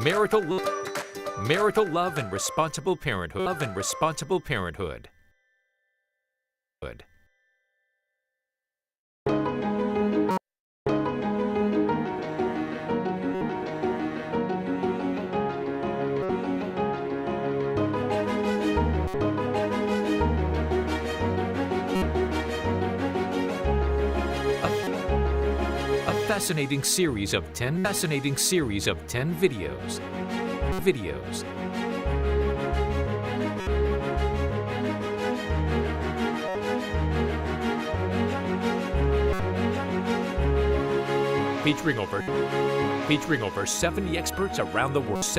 Marital, marital love and responsible parenthood. Love and responsible parenthood. Good. A fascinating series of 10 videos. Featuring over 70 experts around the world.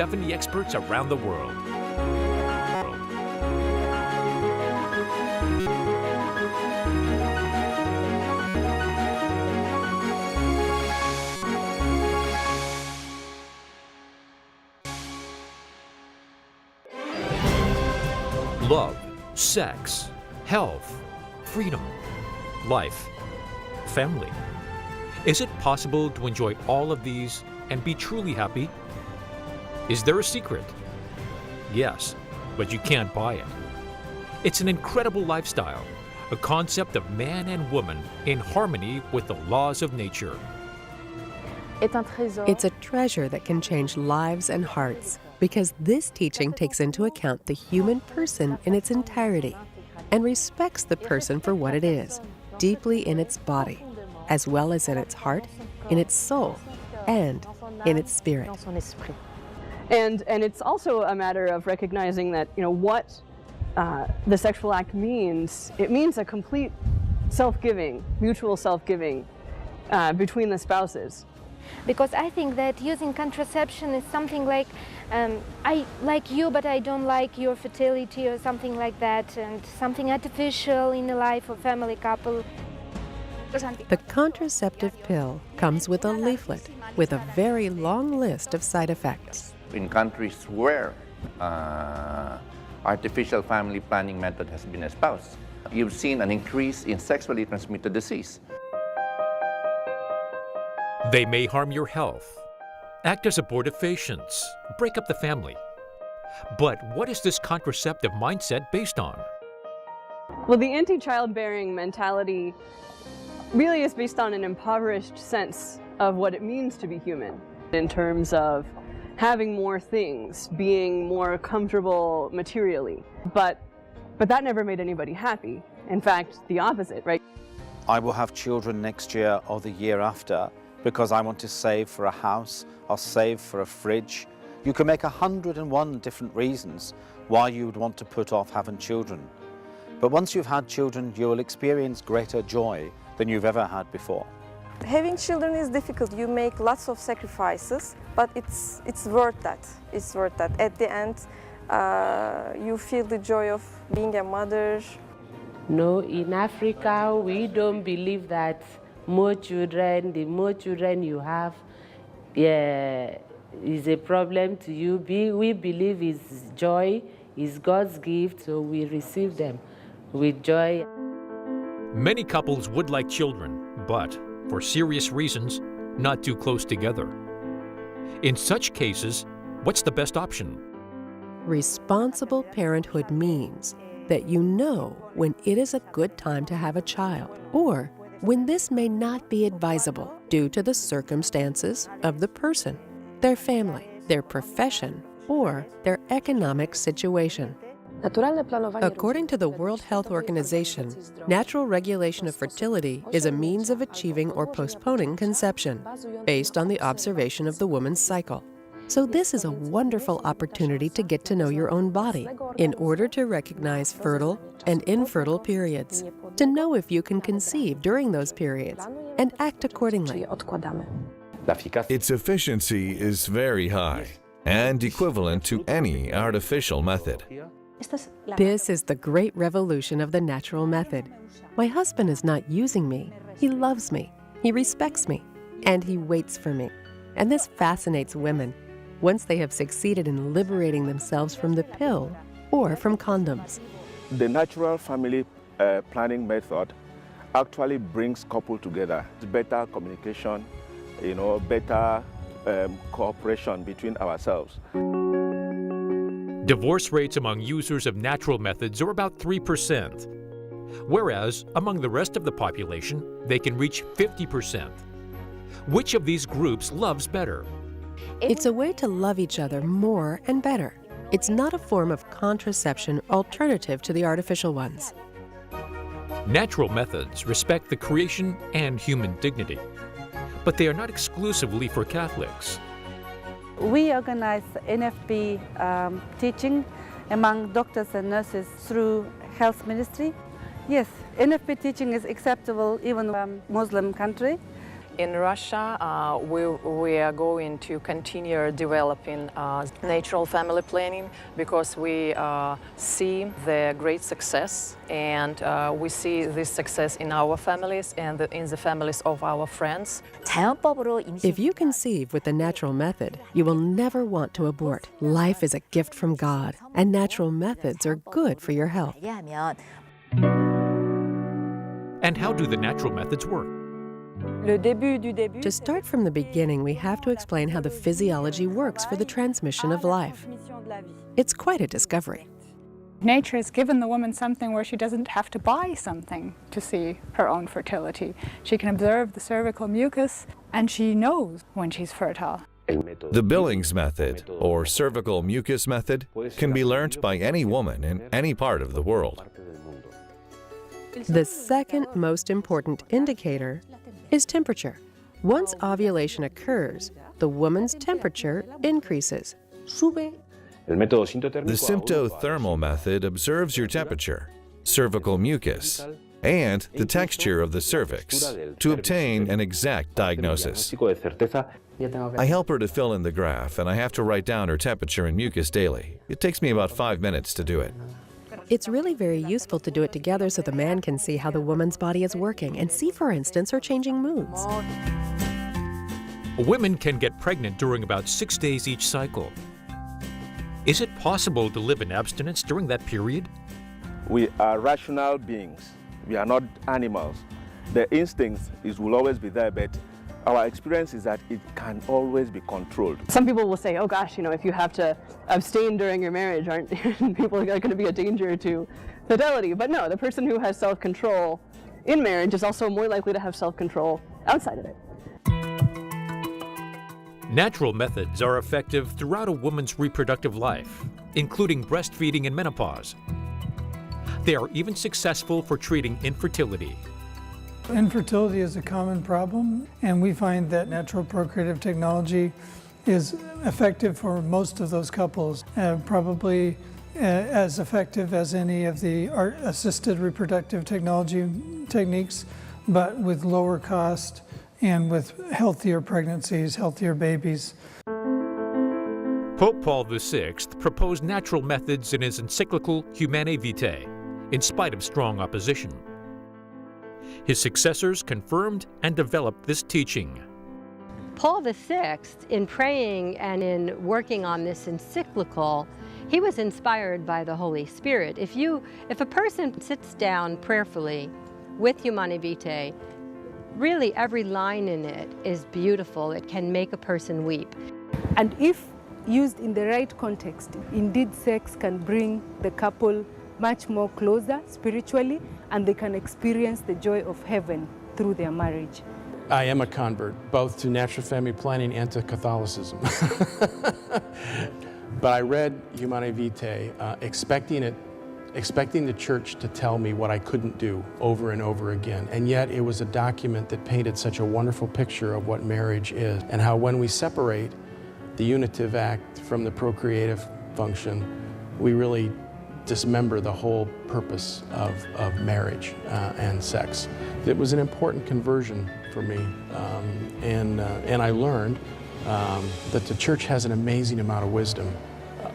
Love, sex, health, freedom, life, family. Is it possible to enjoy all of these and be truly happy? Is there a secret? Yes, but you can't buy it. It's an incredible lifestyle, a concept of man and woman in harmony with the laws of nature. It's a treasure that can change lives and hearts, because this teaching takes into account the human person in its entirety and respects the person for what it is, deeply in its body, as well as in its heart, in its soul, and in its spirit. And it's also a matter of recognizing that, what the sexual act means. It means a complete self-giving, mutual self-giving between the spouses. Because I think that using contraception is something like, I like you, but I don't like your fertility, or something like that, and something artificial in the life of family couple. The contraceptive pill comes with a leaflet with a very long list of side effects. In countries where artificial family planning method has been espoused, you've seen an increase in sexually transmitted disease. They may harm your health, act as abortifacients, break up the family. But what is this contraceptive mindset based on? Well, the anti-childbearing mentality really is based on an impoverished sense of what it means to be human, in terms of having more things, being more comfortable materially. But that never made anybody happy. In fact, the opposite, right? I will have children next year or the year after because I want to save for a house, I'll save for a fridge. You can make 101 different reasons why you would want to put off having children. But once you've had children, you will experience greater joy than you've ever had before. Having children is difficult. You make lots of sacrifices, but it's worth that. It's worth that. At the end, you feel the joy of being a mother. No, in Africa, we don't believe that the more children you have, is a problem to you. We believe it's joy, it's God's gift, so we receive them with joy. Many couples would like children, but for serious reasons, not too close together. In such cases, what's the best option? Responsible parenthood means that you know when it is a good time to have a child, or when this may not be advisable due to the circumstances of the person, their family, their profession, or their economic situation. According to the World Health Organization, natural regulation of fertility is a means of achieving or postponing conception based on the observation of the woman's cycle. So this is a wonderful opportunity to get to know your own body in order to recognize fertile and infertile periods, to know if you can conceive during those periods, and act accordingly. Its efficiency is very high and equivalent to any artificial method. This is the great revolution of the natural method. My husband is not using me. He loves me, he respects me, and he waits for me. And this fascinates women once they have succeeded in liberating themselves from the pill or from condoms. The natural family planning method actually brings couples together. It's better communication, better cooperation between ourselves. Divorce rates among users of natural methods are about 3%, whereas among the rest of the population, they can reach 50%. Which of these groups loves better? It's a way to love each other more and better. It's not a form of contraception alternative to the artificial ones. Natural methods respect the creation and human dignity, but they are not exclusively for Catholics. We organize NFP teaching among doctors and nurses through health ministry. Yes, NFP teaching is acceptable even in a Muslim country. In Russia, we are going to continue developing natural family planning because we see the great success, and we see this success in our families and in the families of our friends. If you conceive with the natural method, you will never want to abort. Life is a gift from God, and natural methods are good for your health. And how do the natural methods work? To start from the beginning, we have to explain how the physiology works for the transmission of life. It's quite a discovery. Nature has given the woman something where she doesn't have to buy something to see her own fertility. She can observe the cervical mucus, and she knows when she's fertile. The Billings method, or cervical mucus method, can be learnt by any woman in any part of the world. The second most important indicator is temperature. Once ovulation occurs, the woman's temperature increases. The symptothermal method observes your temperature, cervical mucus, and the texture of the cervix to obtain an exact diagnosis. I help her to fill in the graph, and I have to write down her temperature and mucus daily. It takes me about 5 minutes to do it. It's really very useful to do it together so the man can see how the woman's body is working and see, for instance, her changing moods. Women can get pregnant during about 6 days each cycle. Is it possible to live in abstinence during that period? We are rational beings. We are not animals. The instincts will always be there, but our experience is that it can always be controlled. Some people will say, oh gosh, if you have to abstain during your marriage, aren't people are going to be a danger to fidelity? But no, the person who has self-control in marriage is also more likely to have self-control outside of it. Natural methods are effective throughout a woman's reproductive life, including breastfeeding and menopause. They are even successful for treating infertility. Infertility is a common problem, and we find that natural procreative technology is effective for most of those couples, probably as effective as any of the assisted reproductive technology techniques, but with lower cost and with healthier pregnancies, healthier babies. Pope Paul VI proposed natural methods in his encyclical Humanae Vitae, in spite of strong opposition. His successors confirmed and developed this teaching. Paul VI, in praying and in working on this encyclical, he was inspired by the Holy Spirit. If a person sits down prayerfully with Humanae Vitae, really every line in it is beautiful. It can make a person weep. And if used in the right context, indeed sex can bring the couple much more closer spiritually, and they can experience the joy of heaven through their marriage. I am a convert, both to natural family planning and to Catholicism. But I read Humanae Vitae expecting the church to tell me what I couldn't do over and over again. And yet it was a document that painted such a wonderful picture of what marriage is, and how when we separate the unitive act from the procreative function, we really dismember the whole purpose of marriage and sex. It was an important conversion for me, and I learned that the church has an amazing amount of wisdom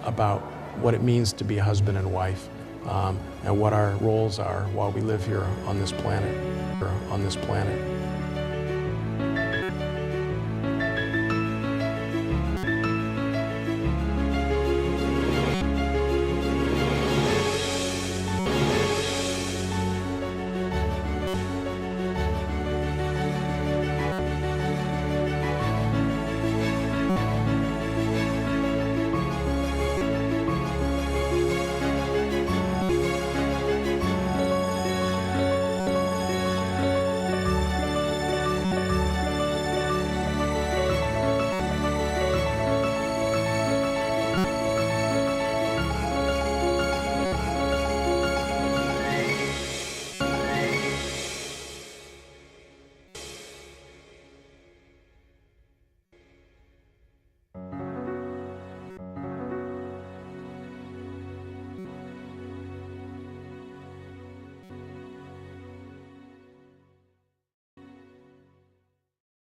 about what it means to be a husband and wife, and what our roles are while we live here on this planet.